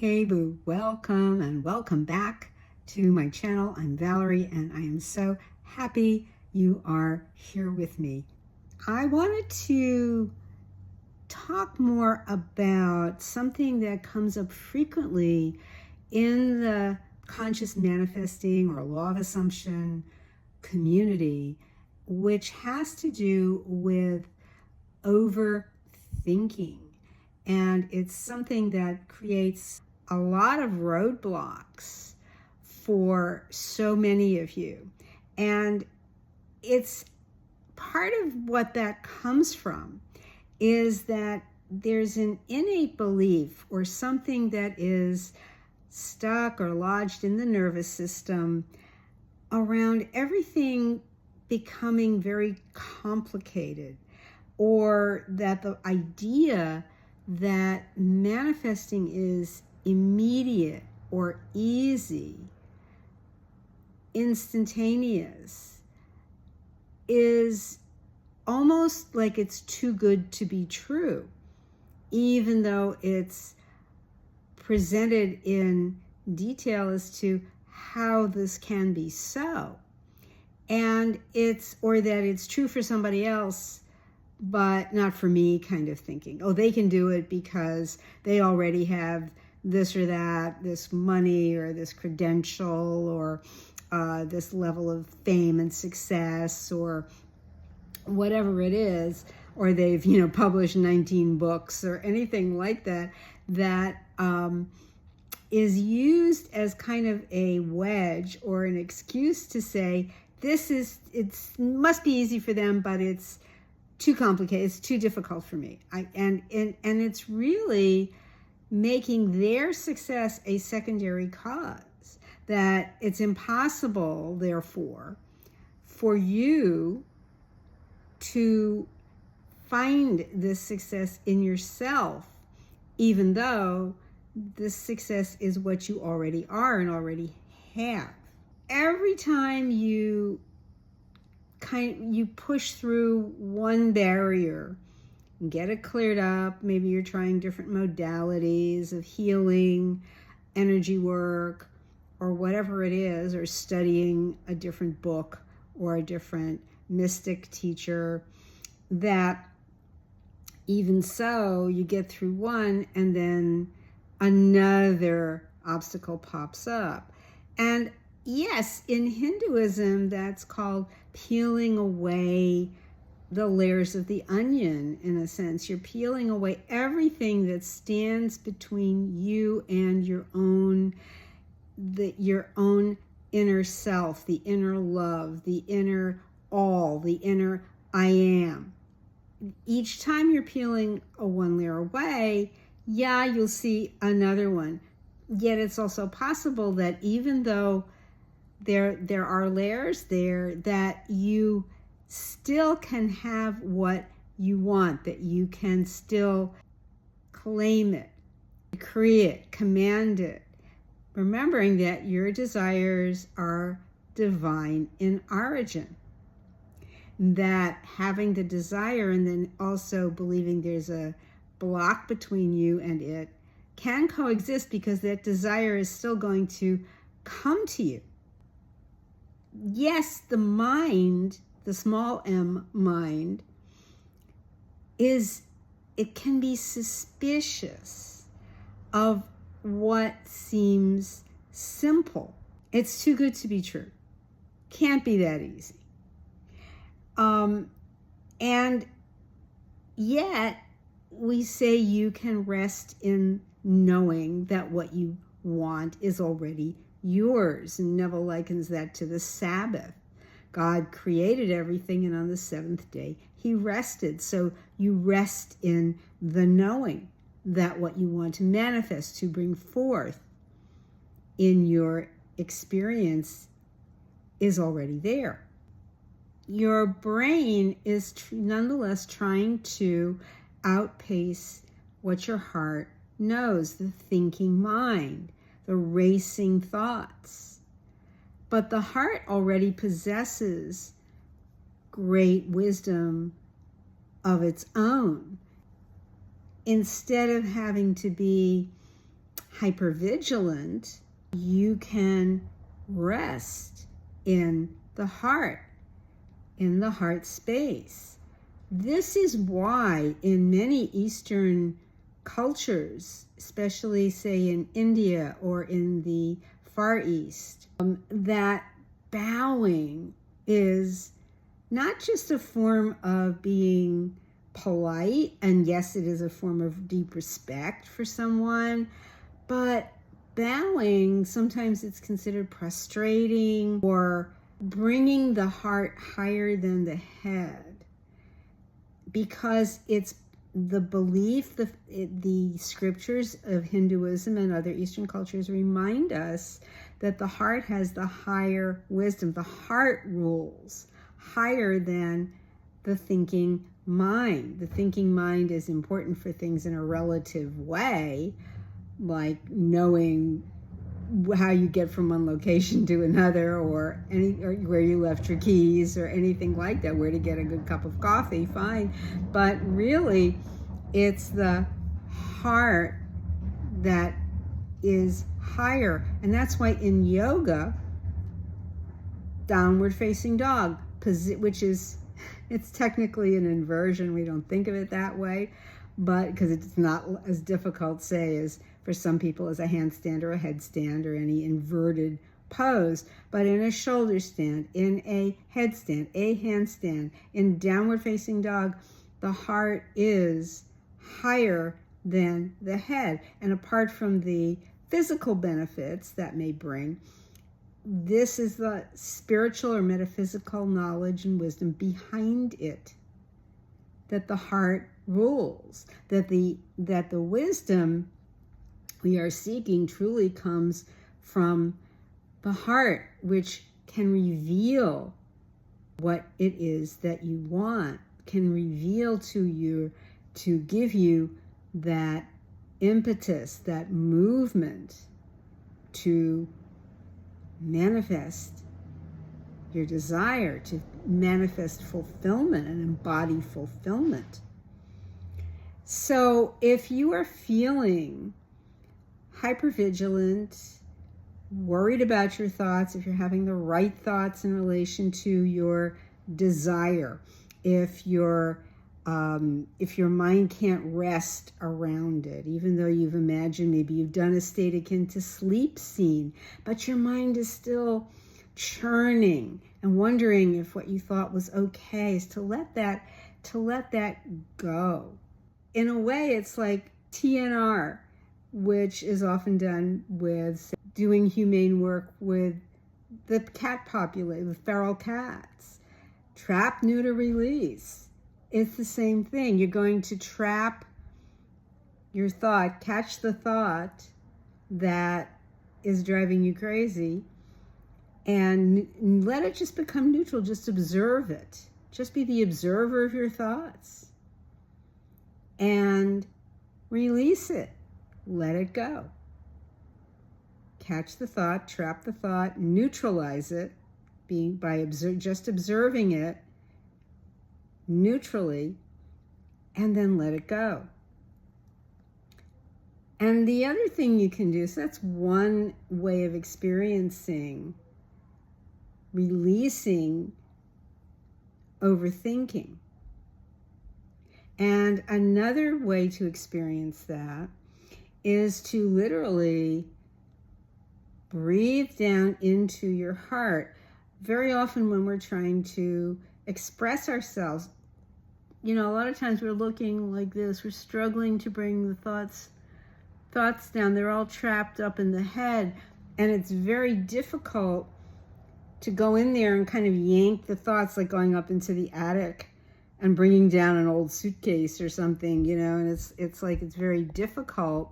Hey boo, welcome and welcome back to my channel. I'm Valerie and I am so happy you are here with me. I wanted to talk more about something that comes up frequently in the conscious manifesting or law of assumption community, which has to do with overthinking. And it's something that creates a lot of roadblocks for so many of you. And it's part of what that comes from is that there's an innate belief or something that is stuck or lodged in the nervous system around everything becoming very complicated, or that the idea that manifesting is immediate or easy, instantaneous, is almost like it's too good to be true, even though it's presented in detail as to how this can be so. And or that it's true for somebody else, but not for me kind of thinking. Oh, they can do it because they already have this or that, this money or this credential or this level of fame and success or whatever it is, or they've, published 19 books or anything like that, that is used as kind of a wedge or an excuse to say, it must be easy for them, but it's too complicated, it's too difficult for me. And it's really making their success a secondary cause, that it's impossible, therefore, for you to find this success in yourself, even though this success is what you already are and already have. Every time you push through one barrier, get it cleared up. Maybe you're trying different modalities of healing, energy work, or whatever it is, or studying a different book or a different mystic teacher, that even so, you get through one and then another obstacle pops up. And yes, in Hinduism, that's called peeling away the layers of the onion, in a sense. You're peeling away everything that stands between you and your own inner self, the inner love, the inner all, the inner I am. Each time you're peeling one layer away, you'll see another one. Yet it's also possible that even though there are layers there, that you still can have what you want, that you can still claim it, decree it, command it, remembering that your desires are divine in origin. That having the desire and then also believing there's a block between you and it can coexist, because that desire is still going to come to you. Yes, the mind, the small m mind, it can be suspicious of what seems simple. It's too good to be true. Can't be that easy. And yet we say you can rest in knowing that what you want is already yours. And Neville likens that to the Sabbath. God created everything, and on the seventh day he rested. So you rest in the knowing that what you want to manifest, to bring forth in your experience, is already there. Your brain is nonetheless trying to outpace what your heart knows, the thinking mind, the racing thoughts. But the heart already possesses great wisdom of its own. Instead of having to be hypervigilant, you can rest in the heart, in the heart space. This is why in many Eastern cultures, especially say in India or in the Far East, that bowing is not just a form of being polite, and yes, it is a form of deep respect for someone, but bowing, sometimes it's considered prostrating or bringing the heart higher than the head, because it's the belief, the scriptures of Hinduism and other Eastern cultures remind us that the heart has the higher wisdom. The heart rules higher than the thinking mind. The thinking mind is important for things in a relative way, like knowing how you get from one location to another, or where you left your keys, or anything like that, where to get a good cup of coffee, fine. But really, it's the heart that is higher. And that's why in yoga, downward facing dog, which is, it's technically an inversion. We don't think of it that way, but because it's not as difficult, say, as for some people as a handstand or a headstand or any inverted pose. But in a shoulder stand, in a headstand, a handstand, in downward facing dog, the heart is higher than the head. And apart from the physical benefits that may bring, this is the spiritual or metaphysical knowledge and wisdom behind it, that the heart rules, that the wisdom we are seeking truly comes from the heart, which can reveal what it is that you want, can reveal to you, to give you that impetus, that movement to manifest your desire, to manifest fulfillment and embody fulfillment. So if you are feeling hypervigilant, worried about your thoughts, if you're having the right thoughts in relation to your desire, if your mind can't rest around it, even though you've imagined, maybe you've done a state akin to sleep scene, but your mind is still churning and wondering if what you thought was okay, is to let that go. In a way, it's like TNR, which is often done with doing humane work with the cat population, with feral cats. Trap, neuter, release. It's the same thing. You're going to trap your thought, catch the thought that is driving you crazy, and let it just become neutral. Just observe it. Just be the observer of your thoughts. And release it. Let it go. Catch the thought, trap the thought, neutralize it, just observing it neutrally, and then let it go. And the other thing you can do, so that's one way of experiencing, releasing overthinking. And another way to experience that is to literally breathe down into your heart. Very often when we're trying to express ourselves, a lot of times we're looking like this, we're struggling to bring the thoughts down. They're all trapped up in the head, and it's very difficult to go in there and kind of yank the thoughts, like going up into the attic and bringing down an old suitcase or something, and it's like, it's very difficult,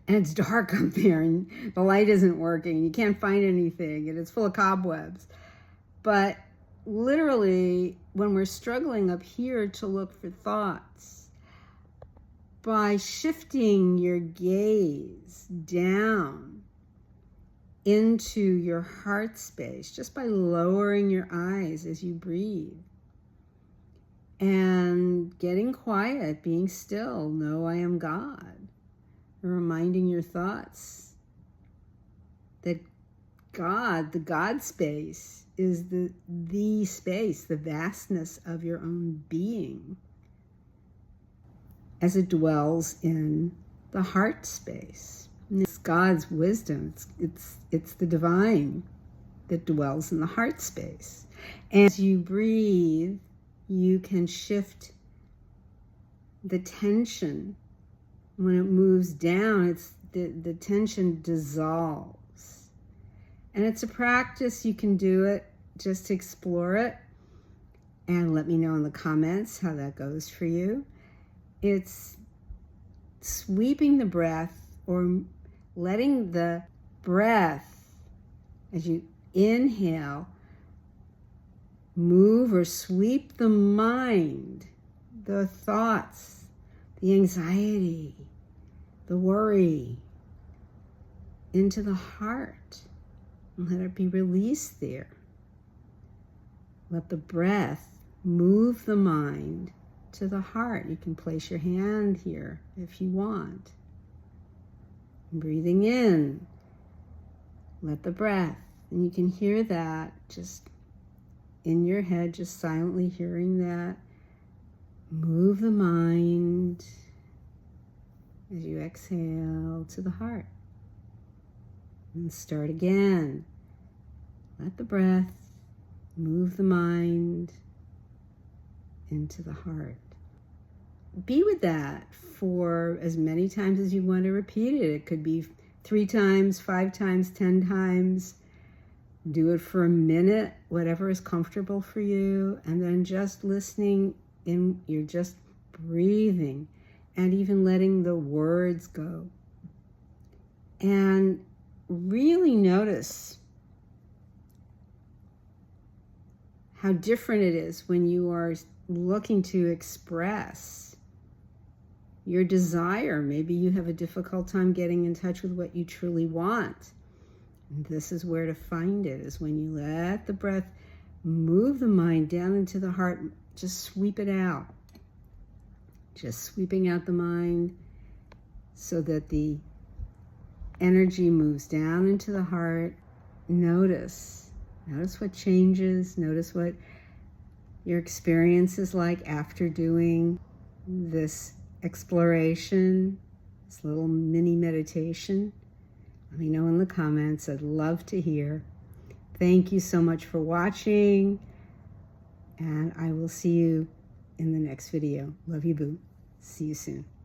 and it's dark up there, and the light isn't working, and you can't find anything, and it's full of cobwebs. But literally, when we're struggling up here to look for thoughts, by shifting your gaze down into your heart space, just by lowering your eyes as you breathe, and getting quiet, being still, know I am God. reminding your thoughts that God, the God space, is the space, the vastness of your own being as it dwells in the heart space. And it's God's wisdom. It's the divine that dwells in the heart space. And as you breathe, you can shift the tension. When it moves down, the tension dissolves. And it's a practice. You can do it just to explore it. And let me know in the comments how that goes for you. It's sweeping the breath, or letting the breath, as you inhale, move or sweep the mind, the thoughts, the anxiety, the worry, into the heart, and let it be released there. Let the breath move the mind to the heart. You can place your hand here if you want. Breathing in, let the breath, and you can hear that just in your head, just silently hearing that. Move the mind as you exhale to the heart. And start again. Let the breath move the mind into the heart. Be with that for as many times as you want to repeat it. It could be 3 times, 5 times, 10 times. Do it for a minute, whatever is comfortable for you. And then just listening in, you're just breathing and even letting the words go. And really notice how different it is when you are looking to express your desire. Maybe you have a difficult time getting in touch with what you truly want. And this is where to find it, is when you let the breath move the mind down into the heart. Just sweep it out. Just sweeping out the mind so that the energy moves down into the heart. Notice what changes. Notice what your experience is like after doing this exploration, this little mini meditation. Let me know in the comments. I'd love to hear. Thank you so much for watching, and I will see you in the next video. Love you, boo. See you soon.